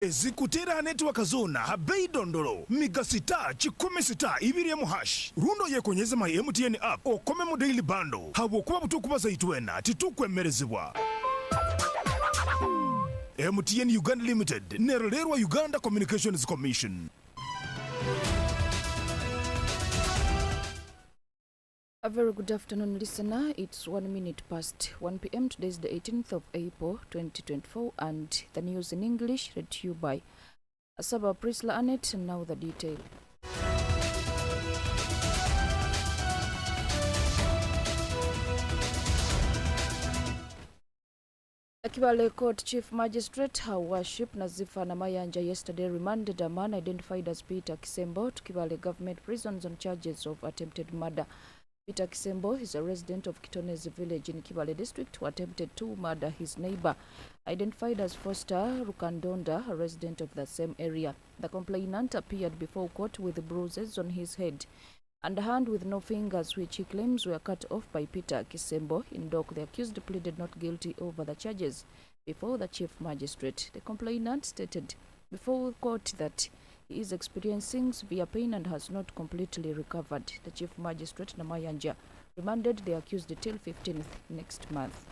Ezikutera network zona habei dondolo miga sita chikumi sita ibiri mu hash rundo yekonyeza my MTN app okome mu daily bundle habo kuba butukubaza itwena titukwemerezebwa. MTN Uganda Limited nererwa Uganda Communications Commission. A very good afternoon, listener. It's 1 minute past 1 p.m. Today is the 18th of April, 2024, and the news in English read to you by Asaba Prisla Annette. And now the detail. The Kibale Court Chief Magistrate, Her Worship Nazifa Namayanja, yesterday remanded a man identified as Peter Kisembo to Kibale government prisons on charges of attempted murder. Peter Kisembo is a resident of Kitonezi village in Kibale district who attempted to murder his neighbor, identified as Foster Rukandonda, a resident of the same area. The complainant appeared before court with bruises on his head and a hand with no fingers, which he claims were cut off by Peter Kisembo. In dock, the accused pleaded not guilty over the charges before the chief magistrate. The complainant stated before court that he is experiencing severe pain and has not completely recovered. The Chief Magistrate Namayanja remanded the accused till 15th next month.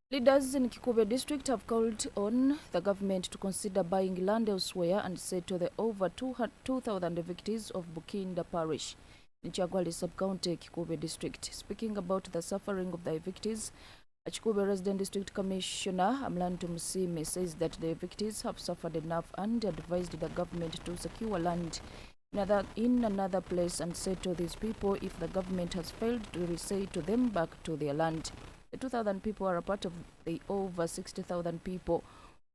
Leaders in Kikube district have called on the government to consider buying land elsewhere and settle the over 2,000 evictees of Bukinda parish in Chagwali sub-county, Kikube district. Speaking about the suffering of the evictees, Kikube Resident District Commissioner Amlantu Musime says that the evictees have suffered enough and advised the government to secure land in another place and settle these people if the government has failed to resettle them back to their land. The 2,000 people are a part of the over 60,000 people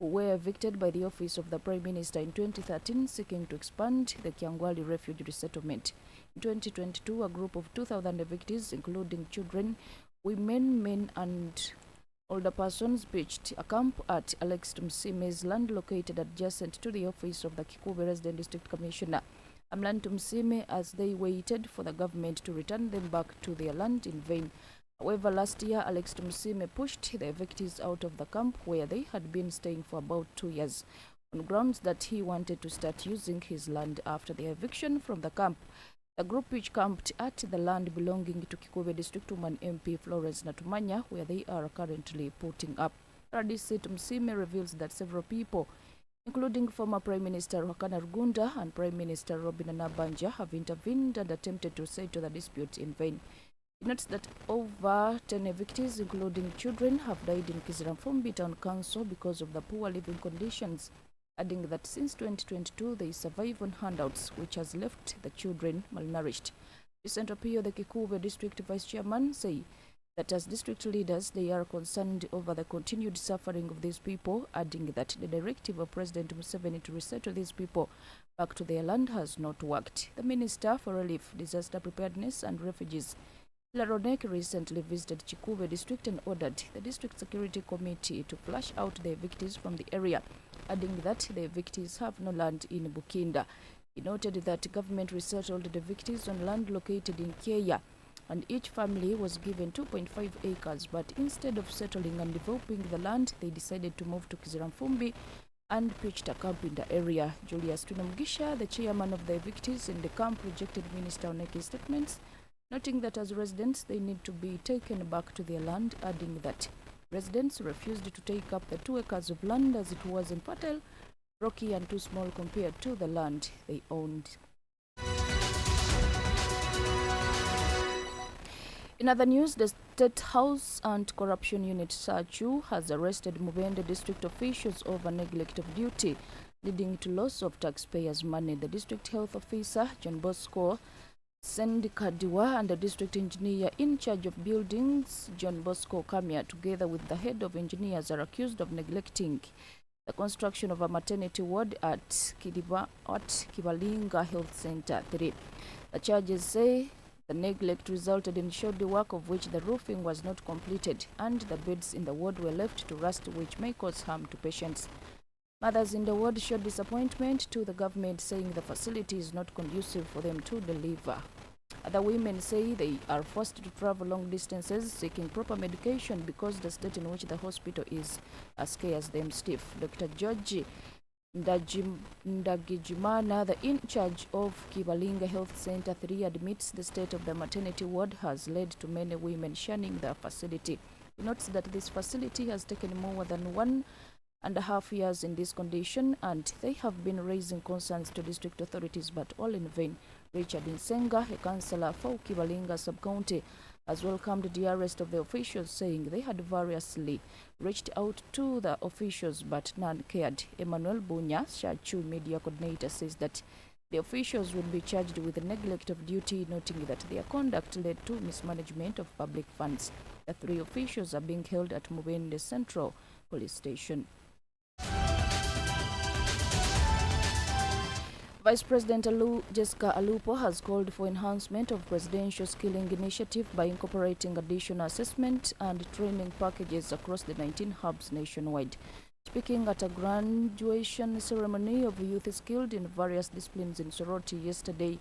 who were evicted by the office of the Prime Minister in 2013, seeking to expand the Kyangwali refugee resettlement. In 2022, a group of 2,000 evictees, including children, women, men, and older persons, pitched a camp at Alex Tumsime's land located adjacent to the office of the Kikube Resident District Commissioner Amlan Tumsime, as they waited for the government to return them back to their land in vain. However, last year, Alex Tumsime pushed the evictees out of the camp where they had been staying for about 2 years on grounds that he wanted to start using his land after the eviction from the camp. The group, which camped at the land belonging to Kikube District Woman MP Florence Natumanya, where they are currently putting up. RDC Tumsime reveals that several people, including former Prime Minister Wakana Rugunda and Prime Minister Robin Nabanja, have intervened and attempted to settle the dispute in vain. It notes that over 10 evictees, including children, have died in Kiziramfumbi Town Council because of the poor living conditions, adding that since 2022 they survive on handouts, which has left the children malnourished. Vincent Opio, the Kikube District Vice Chairman, say that as district leaders they are concerned over the continued suffering of these people, adding that the directive of President Museveni to resettle these people back to their land has not worked. The Minister for Relief, Disaster Preparedness and Refugees, Laronek, recently visited Kikube district and ordered the district security committee to flush out the evictees from the area, adding that the evictees have no land in Bukinda. He noted that government resettled the evictees on land located in Kenya, and each family was given 2.5 acres, but instead of settling and developing the land, they decided to move to Kiziramfumbi and pitched a camp in the area. Julius Tunamgisha, the chairman of the evictees in the camp, rejected Minister Oneki's statements, noting that as residents they need to be taken back to their land, adding that residents refused to take up the 2 acres of land as it was infertile, rocky and too small compared to the land they owned. In other news, the State House Anti-Corruption Unit SACU has arrested Mubende district officials over neglect of duty, leading to loss of taxpayers' money. The district health officer, John Bosco Kdr, and the district engineer in charge of buildings, John Bosco Kamia, together with the head of engineers, are accused of neglecting the construction of a maternity ward at Kibalinga Health Center 3. The charges say the neglect resulted in shoddy work of which the roofing was not completed and the beds in the ward were left to rust, which may cause harm to patients. Mothers in the ward showed disappointment to the government, saying the facility is not conducive for them to deliver. Other women say they are forced to travel long distances seeking proper medication because the state in which the hospital is scares them stiff. Dr. George Ndagijimana, the in charge of Kibalinga Health Center 3, admits the state of the maternity ward has led to many women shunning the facility. He notes that this facility has taken more than 1.5 years in this condition, and they have been raising concerns to district authorities, but all in vain. Richard Nsenga, a councillor for Kibalinga sub-county, has welcomed the arrest of the officials, saying they had variously reached out to the officials, but none cared. Emmanuel Bunya, Shachu media coordinator, says that the officials will be charged with neglect of duty, noting that their conduct led to mismanagement of public funds. The 3 officials are being held at Mubende Central Police Station. Vice President Jessica Alupo has called for enhancement of presidential skilling initiative by incorporating additional assessment and training packages across the 19 hubs nationwide. Speaking at a graduation ceremony of youth skilled in various disciplines in Soroti yesterday,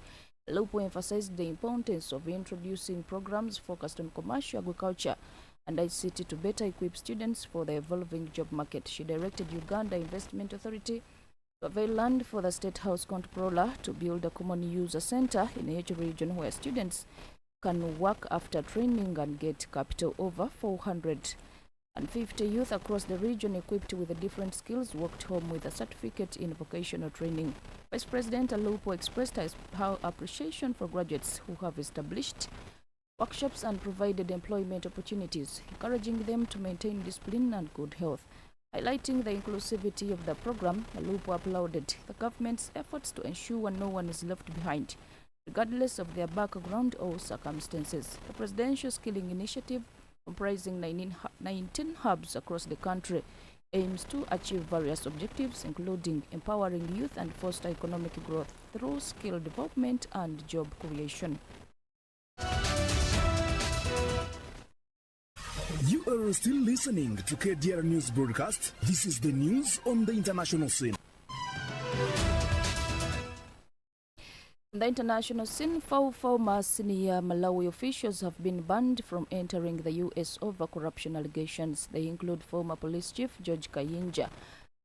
Alupo emphasized the importance of introducing programs focused on commercial agriculture and ICT to better equip students for the evolving job market. She directed Uganda Investment Authority to avail land for the State House Comptroller to build a common user center in each region where students can work after training and get capital. Over 450 youth across the region equipped with different skills walked home with a certificate in vocational training. Vice President Alupo expressed her appreciation for graduates who have established workshops and provided employment opportunities, encouraging them to maintain discipline and good health. Highlighting the inclusivity of the program, Alupo applauded the government's efforts to ensure no one is left behind, regardless of their background or circumstances. The Presidential Skilling Initiative, comprising 19 hubs across the country, aims to achieve various objectives, including empowering youth and foster economic growth through skill development and job creation. You are still listening to Kdr News Broadcast. This is the news on the international scene. On the international scene, 4 former senior Malawi officials have been banned from entering the U.S. over corruption allegations. They include former police chief George Kayinja,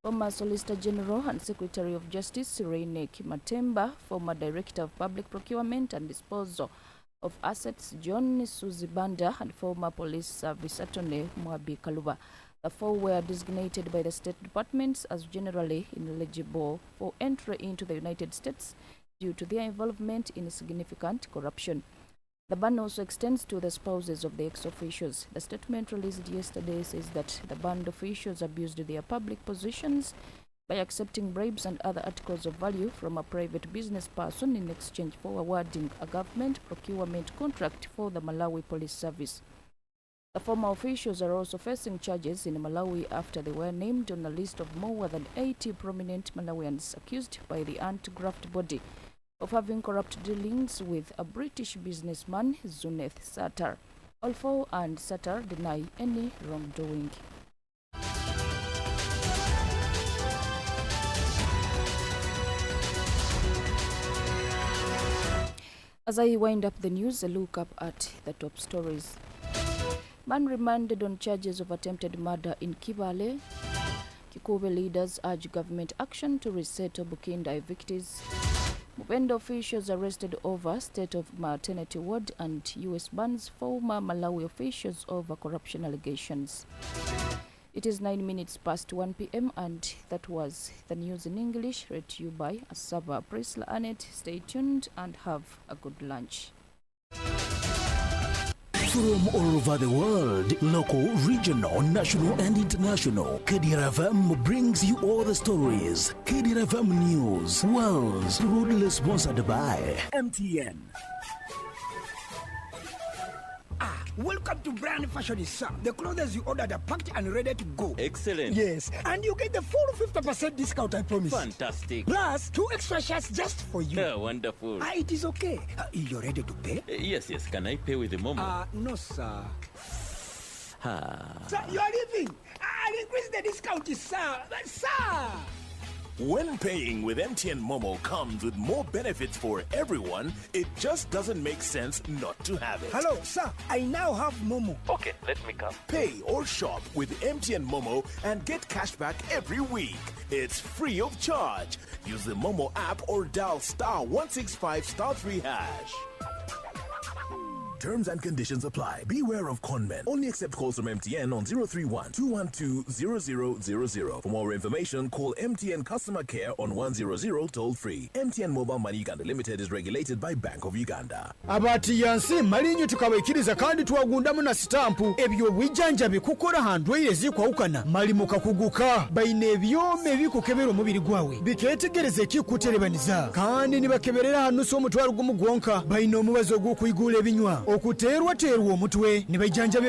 former Solicitor General and Secretary of Justice Irene Kimatemba, former Director of Public Procurement and Disposal of Assets John Suzibanda, and former Police Service Attorney Mwabi Kaluba. The 4 were designated by the State Departments as generally ineligible for entry into the United States due to their involvement in significant corruption. The ban also extends to the spouses of the ex-officials. The statement released yesterday says that the banned officials abused their public positions by accepting bribes and other articles of value from a private business person in exchange for awarding a government procurement contract for the Malawi Police Service. The former officials are also facing charges in Malawi after they were named on a list of more than 80 prominent Malawians accused by the anti-graft body of having corrupt dealings with a British businessman, Zuneth Sattar. All 4 and Sattar deny any wrongdoing. As I wind up the news, a look up at the top stories. Man remanded on charges of attempted murder in Kibale. Kikuve leaders urge government action to resettle Bukinda evictees. Mubende officials arrested over state of maternity ward, and U.S. bans former Malawi officials over corruption allegations. It is 9 minutes past 1 p.m. and that was the news in English, read to you by Asaba Prisla Annette. Stay tuned and have a good lunch. From all over the world, local, regional, national and international, Kdr FM brings you all the stories. Kdr FM News was proudly sponsored by MTN. Welcome to Brand Fashion, sir. The clothes you ordered are packed and ready to go. Excellent. Yes, and you get the full 50% discount, I promise. Fantastic. Plus, 2 extra shirts just for you. Wonderful. It is okay. You're ready to pay? Yes. Can I pay with the Momo? No, sir. Sir, you're leaving. I'll increase the discount, sir. Sir! When paying with MTN Momo comes with more benefits for everyone, it just doesn't make sense not to have it. Hello, sir. I now have Momo. Okay, let me come. Pay or shop with MTN Momo and get cashback every week. It's free of charge. Use the Momo app or dial *165*3#. Terms and conditions apply. Beware of conmen. Only accept calls from MTN on 031-212-0000. For more information, call MTN Customer Care on 100 toll free. MTN Mobile Money Uganda Limited is regulated by Bank of Uganda. Abati yansi malinyo tukawekiriza kandi tuwagundamu na stampu ebyo bwijanja bikukora handwe zikwawukana mali mukakuguka bayine ebyome bikukebera omubiri gwawe biketegereze kikuterebaniza kandi nibakeberera hanuso omutwaro gumugonka bayine omubazo gwo kuyigula ebinywa okuterwa terwa omutwe nibajanja